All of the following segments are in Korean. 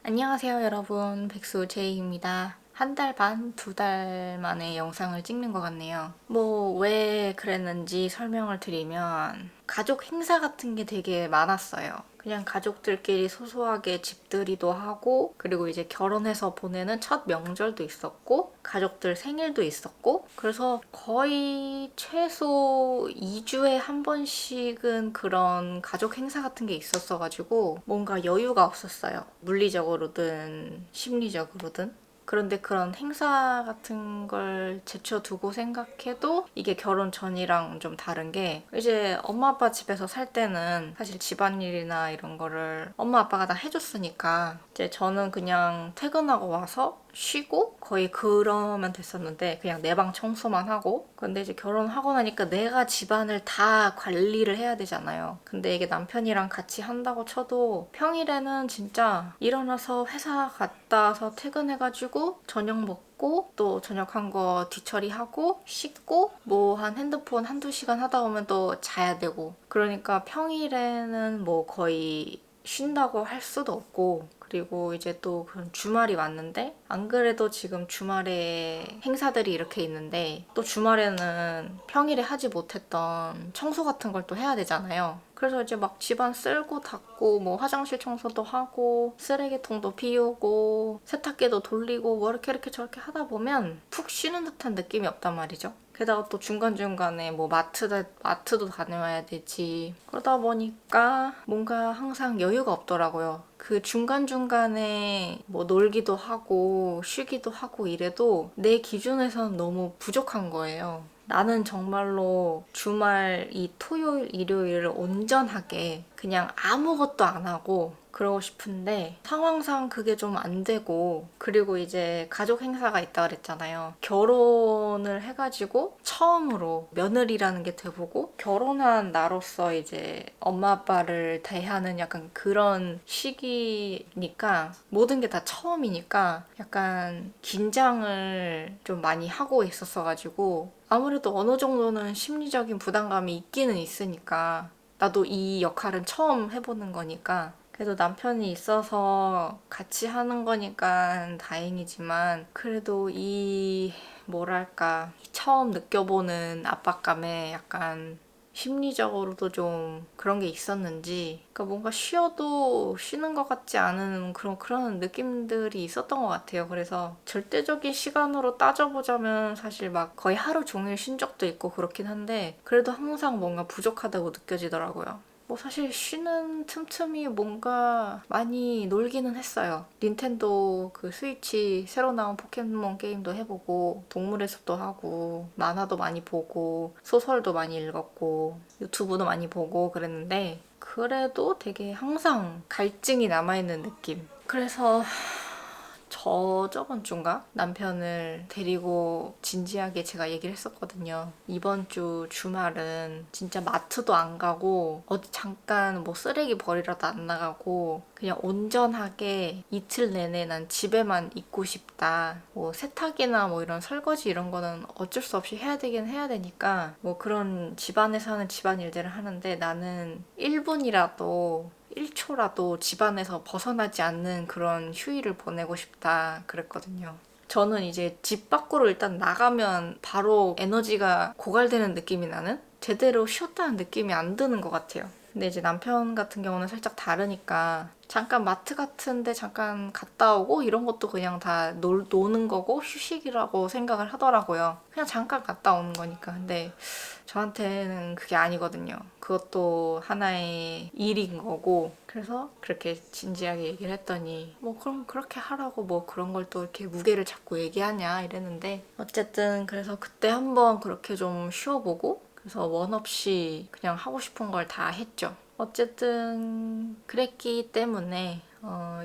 안녕하세요 여러분, 백수 제이입니다. 한 달 반, 2달 만에 영상을 찍는 것 같네요. 왜 그랬는지 설명을 드리면 가족 행사 같은 게 되게 많았어요. 그냥 가족들끼리 소소하게 집들이도 하고, 그리고 이제 결혼해서 보내는 첫 명절도 있었고, 가족들 생일도 있었고, 그래서 거의 최소 2주에 한 번씩은 그런 가족 행사 같은 게 있었어가지고 뭔가 여유가 없었어요. 물리적으로든 심리적으로든. 그런데 그런 행사 같은 걸 제쳐두고 생각해도 이게 결혼 전이랑 좀 다른 게, 이제 엄마 아빠 집에서 살 때는 사실 집안일이나 이런 거를 엄마 아빠가 다 해줬으니까 이제 저는 그냥 퇴근하고 와서 쉬고 거의 그러면 됐었는데, 그냥 내 방 청소만 하고. 근데 이제 결혼하고 나니까 내가 집안을 다 관리를 해야 되잖아요. 근데 이게 남편이랑 같이 한다고 쳐도 평일에는 진짜 일어나서 회사 갔다 와서 퇴근해가지고 저녁 먹고 또 저녁한 거 뒤처리하고 씻고 한 핸드폰 한두 시간 하다 보면 또 자야 되고, 그러니까 평일에는 거의 쉰다고 할 수도 없고. 그리고 이제 또 그런 주말이 왔는데, 안 그래도 지금 주말에 행사들이 이렇게 있는데 또 주말에는 평일에 하지 못했던 청소 같은 걸 또 해야 되잖아요. 그래서 이제 막 집안 쓸고 닦고 화장실 청소도 하고 쓰레기통도 비우고 세탁기도 돌리고 이렇게 저렇게 하다 보면 푹 쉬는 듯한 느낌이 없단 말이죠. 게다가 또 중간중간에 마트도 다녀와야 되지. 그러다 보니까 뭔가 항상 여유가 없더라고요. 그 중간중간에 놀기도 하고 쉬기도 하고 이래도 내 기준에선 너무 부족한 거예요. 나는 정말로 주말 이 토요일, 일요일을 온전하게 그냥 아무것도 안 하고 그러고 싶은데 상황상 그게 좀 안 되고, 그리고 이제 가족 행사가 있다 그랬잖아요. 결혼을 해가지고 처음으로 며느리라는 게 돼보고 결혼한 나로서 이제 엄마 아빠를 대하는 약간 그런 시기니까, 모든 게 다 처음이니까 약간 긴장을 좀 많이 하고 있었어가지고 아무래도 어느 정도는 심리적인 부담감이 있기는 있으니까, 나도 이 역할은 처음 해보는 거니까. 그래도 남편이 있어서 같이 하는 거니까 다행이지만, 그래도 뭐랄까, 처음 느껴보는 압박감에 약간 심리적으로도 좀 그런 게 있었는지, 그러니까 뭔가 쉬어도 쉬는 것 같지 않은 그런 느낌들이 있었던 것 같아요. 그래서 절대적인 시간으로 따져보자면 사실 막 거의 하루 종일 쉰 적도 있고 그렇긴 한데, 그래도 항상 뭔가 부족하다고 느껴지더라고요. 사실 쉬는 틈틈이 뭔가 많이 놀기는 했어요. 닌텐도 그 스위치 새로 나온 포켓몬 게임도 해보고, 동물의 숲도 하고, 만화도 많이 보고, 소설도 많이 읽었고, 유튜브도 많이 보고 그랬는데, 그래도 되게 항상 갈증이 남아있는 느낌. 그래서 저번 주인가 남편을 데리고 진지하게 제가 얘기를 했었거든요. 이번 주 주말은 진짜 마트도 안 가고 어디 잠깐 쓰레기 버리러도 안 나가고 그냥 온전하게 이틀 내내 난 집에만 있고 싶다. 세탁이나 이런 설거지 이런 거는 어쩔 수 없이 해야 되긴 해야 되니까 그런 집안에서 하는 집안일들을 하는데, 나는 1분이라도 1초라도 집안에서 벗어나지 않는 그런 휴일을 보내고 싶다 그랬거든요. 저는 이제 집 밖으로 일단 나가면 바로 에너지가 고갈되는 느낌이 나는, 제대로 쉬었다는 느낌이 안 드는 것 같아요. 근데 이제 남편 같은 경우는 살짝 다르니까 잠깐 마트 같은데 잠깐 갔다 오고 이런 것도 그냥 다 노는 거고 휴식이라고 생각을 하더라고요. 그냥 잠깐 갔다 오는 거니까. 근데 저한테는 그게 아니거든요. 그것도 하나의 일인 거고. 그래서 그렇게 진지하게 얘기를 했더니 그럼 그렇게 하라고 그런 걸 또 이렇게 무게를 잡고 얘기하냐 이랬는데, 어쨌든 그래서 그때 한번 그렇게 좀 쉬어보고, 그래서 원 없이 그냥 하고 싶은 걸 다 했죠. 어쨌든 그랬기 때문에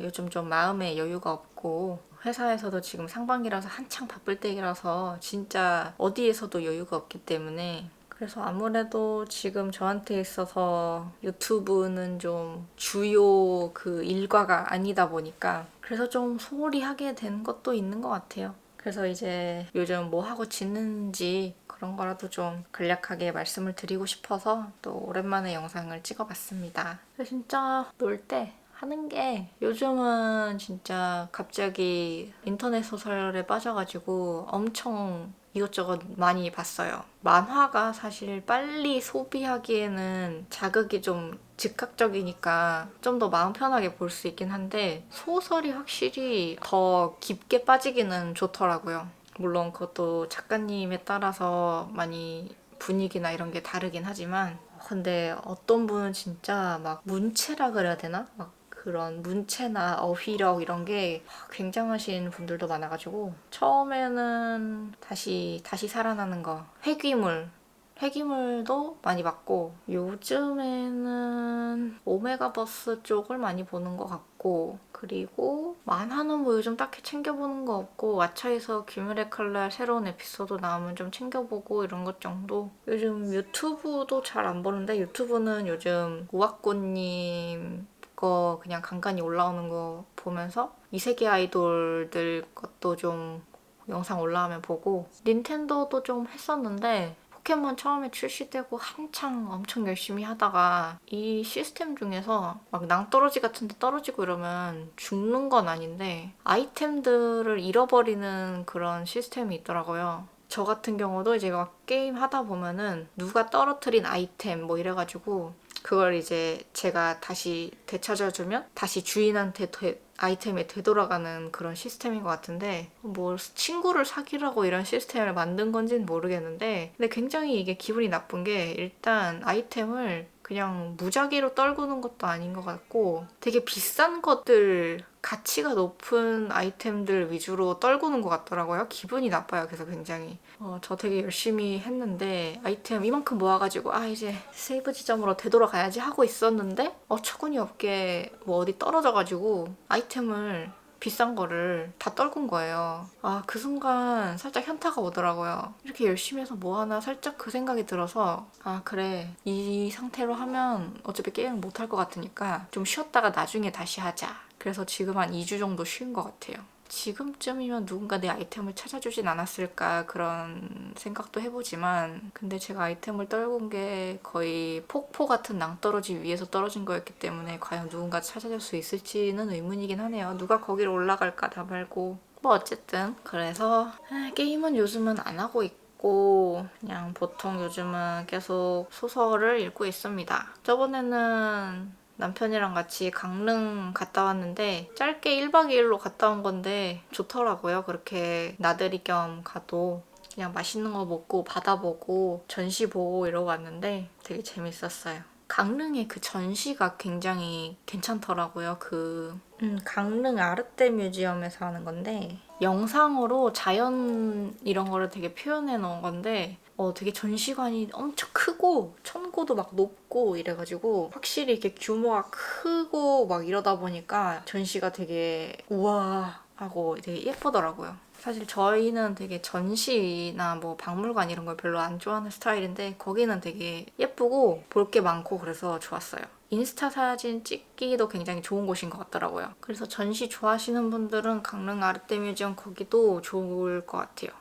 요즘 좀 마음에 여유가 없고, 회사에서도 지금 상반기라서 한창 바쁠 때이라서 진짜 어디에서도 여유가 없기 때문에, 그래서 아무래도 지금 저한테 있어서 유튜브는 좀 주요 그 일과가 아니다 보니까 그래서 좀 소홀히 하게 된 것도 있는 것 같아요. 그래서 이제 요즘 뭐 하고 지는지 그런 거라도 좀 간략하게 말씀을 드리고 싶어서 또 오랜만에 영상을 찍어봤습니다. 진짜 놀 때 하는 게 요즘은 진짜 갑자기 인터넷 소설에 빠져가지고 엄청 이것저것 많이 봤어요. 만화가 사실 빨리 소비하기에는 자극이 좀 즉각적이니까 좀 더 마음 편하게 볼 수 있긴 한데 소설이 확실히 더 깊게 빠지기는 좋더라고요. 물론 그것도 작가님에 따라서 많이 분위기나 이런 게 다르긴 하지만 근데 어떤 분은 진짜 막 문체라 그래야 되나? 막 그런 문체나 어휘력 이런 게 굉장하신 분들도 많아가지고 처음에는 다시 살아나는 거 회귀물도 많이 봤고 요즘에는 오메가버스 쪽을 많이 보는 것 같고 그리고 만화는 뭐 요즘 딱히 챙겨보는 거 없고 왓챠에서 귀멸의 칼날 새로운 에피소드 나오면 좀 챙겨보고 이런 것 정도. 요즘 유튜브도 잘 안 보는데 유튜브는 요즘 우악꽃님 거 그냥 간간히 올라오는 거 보면서 이세계 아이돌들 것도 좀 영상 올라오면 보고 닌텐도도 좀 했었는데 포켓몬 처음에 출시되고 한창 엄청 열심히 하다가 이 시스템 중에서 막 낭떠러지 같은 데 떨어지고 이러면 죽는 건 아닌데 아이템들을 잃어버리는 그런 시스템이 있더라고요. 저 같은 경우도 이제 막 게임 하다 보면은 누가 떨어뜨린 아이템 뭐 이래가지고 그걸 이제 제가 다시 되찾아주면 다시 주인한테 아이템이 되돌아가는 그런 시스템인 것 같은데 뭐 친구를 사귀라고 이런 시스템을 만든 건지는 모르겠는데 근데 굉장히 이게 기분이 나쁜 게 일단 아이템을 그냥 무작위로 떨구는 것도 아닌 것 같고 되게 비싼 것들 가치가 높은 아이템들 위주로 떨구는 것 같더라고요. 기분이 나빠요. 그래서 굉장히 저 되게 열심히 했는데 아이템 이만큼 모아가지고 이제 세이브 지점으로 되돌아가야지 하고 있었는데 어처구니 없게 뭐 어디 떨어져가지고 아이템을 비싼 거를 다 떨군 거예요. 그 순간 살짝 현타가 오더라고요. 이렇게 열심히 해서 뭐 하나 살짝 그 생각이 들어서 그래 이 상태로 하면 어차피 게임을 못 할 것 같으니까 좀 쉬었다가 나중에 다시 하자. 그래서 지금 한 2주 정도 쉰 것 같아요. 지금쯤이면 누군가 내 아이템을 찾아주진 않았을까 그런 생각도 해보지만 근데 제가 아이템을 떨군 게 거의 폭포 같은 낭떠러지 위에서 떨어진 거였기 때문에 과연 누군가 찾아줄 수 있을지는 의문이긴 하네요. 누가 거기로 올라갈까 다 말고 뭐 어쨌든 그래서 게임은 요즘은 안 하고 있고 그냥 보통 요즘은 계속 소설을 읽고 있습니다. 저번에는 남편이랑 같이 강릉 갔다 왔는데 짧게 1박 2일로 갔다 온 건데 좋더라고요. 그렇게 나들이 겸 가도 그냥 맛있는 거 먹고 바다 보고 전시 보고 이러고 왔는데 되게 재밌었어요. 강릉의 그 전시가 굉장히 괜찮더라고요. 강릉 아르떼 뮤지엄에서 하는 건데 영상으로 자연 이런 거를 되게 표현해 놓은 건데 되게 전시관이 엄청 크고 천고도 막 높고 이래가지고 확실히 이렇게 규모가 크고 막 이러다 보니까 전시가 되게 우와 하고 되게 예쁘더라고요. 사실 저희는 되게 전시나 뭐 박물관 이런 걸 별로 안 좋아하는 스타일인데 거기는 되게 예쁘고 볼 게 많고 그래서 좋았어요. 인스타 사진 찍기도 굉장히 좋은 곳인 것 같더라고요. 그래서 전시 좋아하시는 분들은 강릉 아르떼 뮤지엄 거기도 좋을 것 같아요.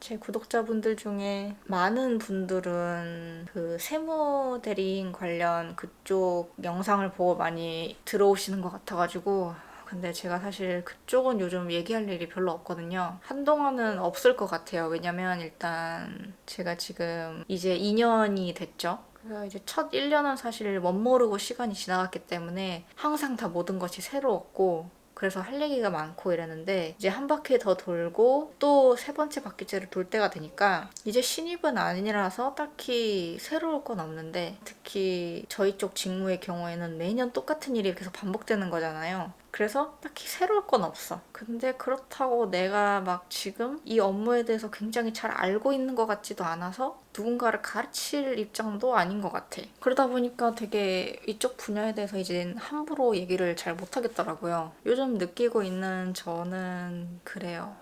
제 구독자분들 중에 많은 분들은 그 세무 대리인 관련 그쪽 영상을 보고 많이 들어오시는 것 같아가지고 근데 제가 사실 그쪽은 요즘 얘기할 일이 별로 없거든요. 한동안은 없을 것 같아요. 왜냐면 일단 제가 지금 이제 2년이 됐죠. 그래서 이제 첫 1년은 사실 멋모르고 시간이 지나갔기 때문에 항상 다 모든 것이 새로웠고 그래서 할 얘기가 많고 이랬는데 이제 한 바퀴 더 돌고 또 세 번째 바퀴째를 돌 때가 되니까 이제 신입은 아니라서 딱히 새로울 건 없는데 특히 저희 쪽 직무의 경우에는 매년 똑같은 일이 계속 반복되는 거잖아요. 그래서 딱히 새로울 건 없어. 근데 그렇다고 내가 막 지금 이 업무에 대해서 굉장히 잘 알고 있는 것 같지도 않아서 누군가를 가르칠 입장도 아닌 것 같아. 그러다 보니까 되게 이쪽 분야에 대해서 이제 함부로 얘기를 잘 못하겠더라고요. 요즘 느끼고 있는 저는 그래요.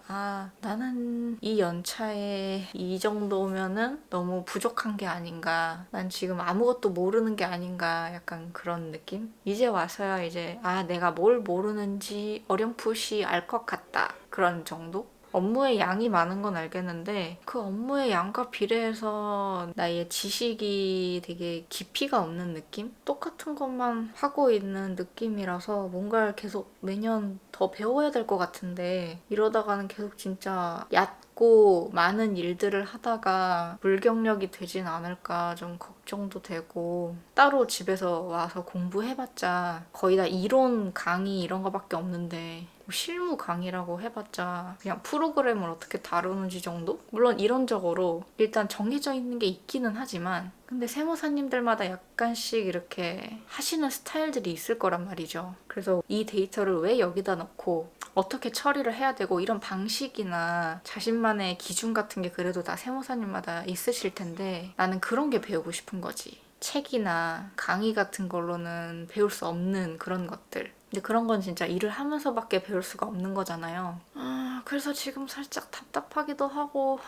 나는 이 연차에 이 정도면은 너무 부족한 게 아닌가. 난 지금 아무것도 모르는 게 아닌가. 약간 그런 느낌? 이제 와서야 이제 내가 뭘 모르는지 어렴풋이 알 것 같다. 그런 정도? 업무의 양이 많은 건 알겠는데 그 업무의 양과 비례해서 나의 지식이 되게 깊이가 없는 느낌? 똑같은 것만 하고 있는 느낌이라서 뭔가를 계속 매년 더 배워야 될 것 같은데 이러다가는 계속 진짜 얕고 많은 일들을 하다가 물경력이 되진 않을까 좀 걱정도 되고 따로 집에서 와서 공부해봤자 거의 다 이론 강의 이런 거밖에 없는데 실무 강의라고 해봤자 그냥 프로그램을 어떻게 다루는지 정도? 물론 이론적으로 일단 정해져 있는 게 있기는 하지만 근데 세무사님들마다 약간씩 이렇게 하시는 스타일들이 있을 거란 말이죠. 그래서 이 데이터를 왜 여기다 넣고 어떻게 처리를 해야 되고 이런 방식이나 자신만의 기준 같은 게 그래도 다 세무사님마다 있으실 텐데 나는 그런 게 배우고 싶은 거지. 책이나 강의 같은 걸로는 배울 수 없는 그런 것들. 근데 그런 건 진짜 일을 하면서밖에 배울 수가 없는 거잖아요. 그래서 지금 살짝 답답하기도 하고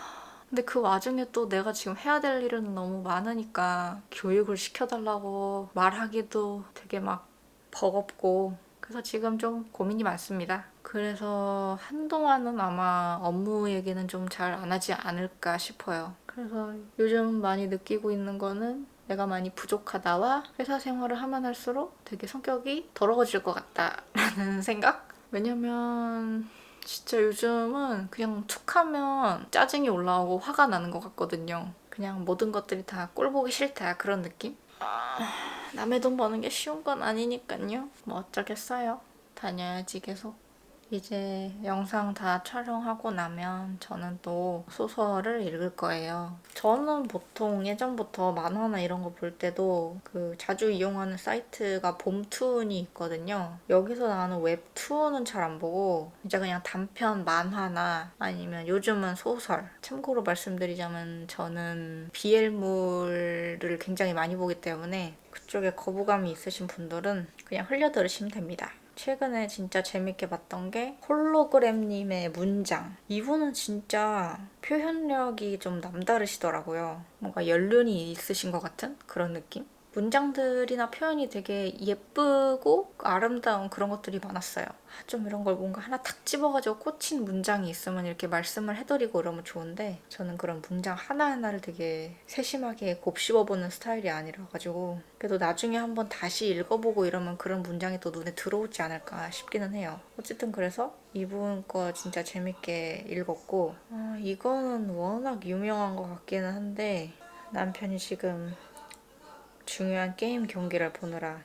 근데 그 와중에 또 내가 지금 해야 될 일은 너무 많으니까 교육을 시켜달라고 말하기도 되게 막 버겁고 그래서 지금 좀 고민이 많습니다. 그래서 한동안은 아마 업무 얘기는 좀 잘 안 하지 않을까 싶어요. 그래서 요즘 많이 느끼고 있는 거는 내가 많이 부족하다와 회사 생활을 하면 할수록 되게 성격이 더러워질 것 같다라는 생각? 왜냐면 진짜 요즘은 그냥 툭 하면 짜증이 올라오고 화가 나는 것 같거든요. 그냥 모든 것들이 다 꼴보기 싫다 그런 느낌? 남의 돈 버는 게 쉬운 건 아니니까요. 뭐 어쩌겠어요. 다녀야지 계속. 이제 영상 다 촬영하고 나면 저는 또 소설을 읽을 거예요. 저는 보통 예전부터 만화나 이런 거 볼 때도 그 자주 이용하는 사이트가 봄투운이 있거든요. 여기서 나오는 웹투운은 잘 안 보고 진짜 그냥 단편 만화나 아니면 요즘은 소설. 참고로 말씀드리자면 저는 BL물을 굉장히 많이 보기 때문에 그쪽에 거부감이 있으신 분들은 그냥 흘려들으시면 됩니다. 최근에 진짜 재밌게 봤던 게 홀로그램님의 문장. 이분은 진짜 표현력이 좀 남다르시더라고요. 뭔가 연륜이 있으신 것 같은 그런 느낌? 문장들이나 표현이 되게 예쁘고 아름다운 그런 것들이 많았어요. 좀 이런 걸 뭔가 하나 탁 집어가지고 꽂힌 문장이 있으면 이렇게 말씀을 해드리고 이러면 좋은데 저는 그런 문장 하나하나를 되게 세심하게 곱씹어보는 스타일이 아니라가지고 그래도 나중에 한번 다시 읽어보고 이러면 그런 문장이 또 눈에 들어오지 않을까 싶기는 해요. 어쨌든 그래서 이분 거 진짜 재밌게 읽었고 이거는 워낙 유명한 것 같기는 한데 남편이 지금 중요한 게임 경기를 보느라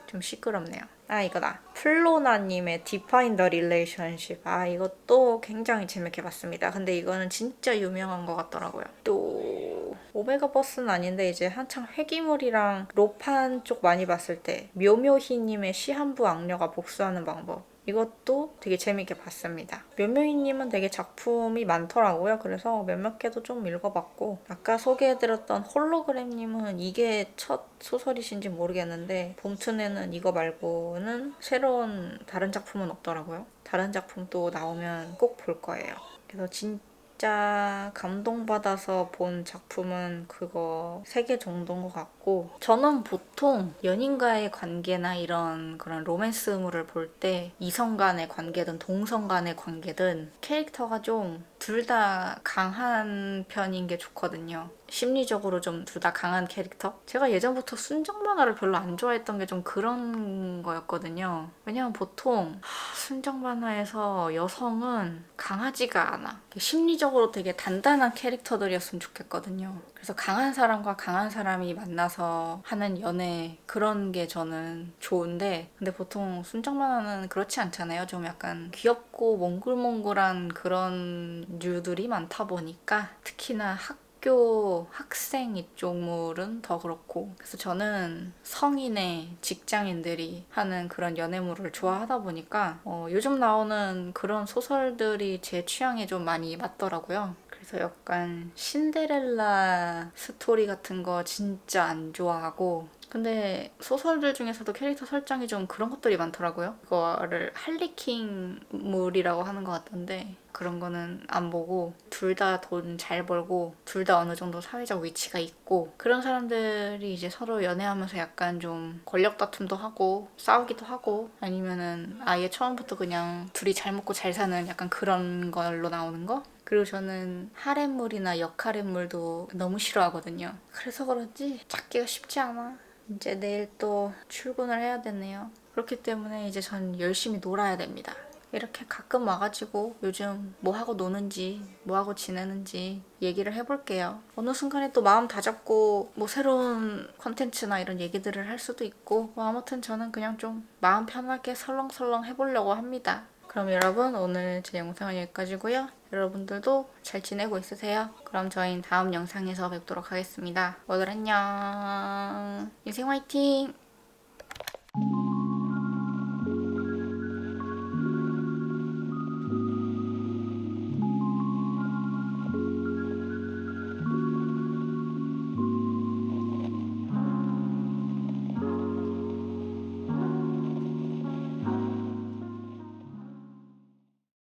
좀 시끄럽네요. 이거다. 플로나님의 Define the Relationship. 이것도 굉장히 재밌게 봤습니다. 근데 이거는 진짜 유명한 것 같더라고요. 또 오메가 버스는 아닌데 이제 한창 회기물이랑 로판 쪽 많이 봤을 때 묘묘희님의 시한부 악녀가 복수하는 방법. 이것도 되게 재밌게 봤습니다. 묘묘이님은 되게 작품이 많더라고요. 그래서 몇몇 개도 좀 읽어봤고 아까 소개해드렸던 홀로그램님은 이게 첫 소설이신지 모르겠는데 봄툰에는 이거 말고는 새로운 다른 작품은 없더라고요. 다른 작품 또 나오면 꼭 볼 거예요. 그래서 진짜 감동받아서 본 작품은 그거 3개 정도인 것 같고 저는 보통 연인과의 관계나 이런 그런 로맨스물을 볼 때 이성 간의 관계든 동성 간의 관계든 캐릭터가 좀 둘 다 강한 편인 게 좋거든요. 심리적으로 좀 둘 다 강한 캐릭터? 제가 예전부터 순정 만화를 별로 안 좋아했던 게 좀 그런 거였거든요. 왜냐면 보통 순정 만화에서 여성은 강하지가 않아. 심리적으로 되게 단단한 캐릭터들이었으면 좋겠거든요. 그래서 강한 사람과 강한 사람이 만나서 하는 연애 그런 게 저는 좋은데 근데 보통 순정 만화는 그렇지 않잖아요. 좀 약간 귀엽고 몽글몽글한 그런 류들이 많다 보니까 특히나 학교 학생 이쪽물은 더 그렇고 그래서 저는 성인의 직장인들이 하는 그런 연애물을 좋아하다 보니까 요즘 나오는 그런 소설들이 제 취향에 좀 많이 맞더라고요. 그래서 약간 신데렐라 스토리 같은 거 진짜 안 좋아하고, 근데 소설들 중에서도 캐릭터 설정이 좀 그런 것들이 많더라고요. 그거를 할리퀸물이라고 하는 것 같던데 그런 거는 안 보고, 둘 다 돈 잘 벌고 둘 다 어느 정도 사회적 위치가 있고 그런 사람들이 이제 서로 연애하면서 약간 좀 권력 다툼도 하고 싸우기도 하고, 아니면은 아예 처음부터 그냥 둘이 잘 먹고 잘 사는 약간 그런 걸로 나오는 거? 그리고 저는 하렘물이나 역하렘물도 너무 싫어하거든요. 그래서 그런지 찾기가 쉽지 않아. 이제 내일 또 출근을 해야 되네요. 그렇기 때문에 이제 전 열심히 놀아야 됩니다. 이렇게 가끔 와가지고 요즘 뭐 하고 노는지, 뭐 하고 지내는지 얘기를 해볼게요. 어느 순간에 또 마음 다잡고 뭐 새로운 컨텐츠나 이런 얘기들을 할 수도 있고, 뭐 아무튼 저는 그냥 좀 마음 편하게 설렁설렁 해보려고 합니다. 그럼 여러분, 오늘 제 영상은 여기까지고요. 여러분들도 잘 지내고 있으세요? 그럼 저희는 다음 영상에서 뵙도록 하겠습니다. 모두 안녕. 인생 화이팅!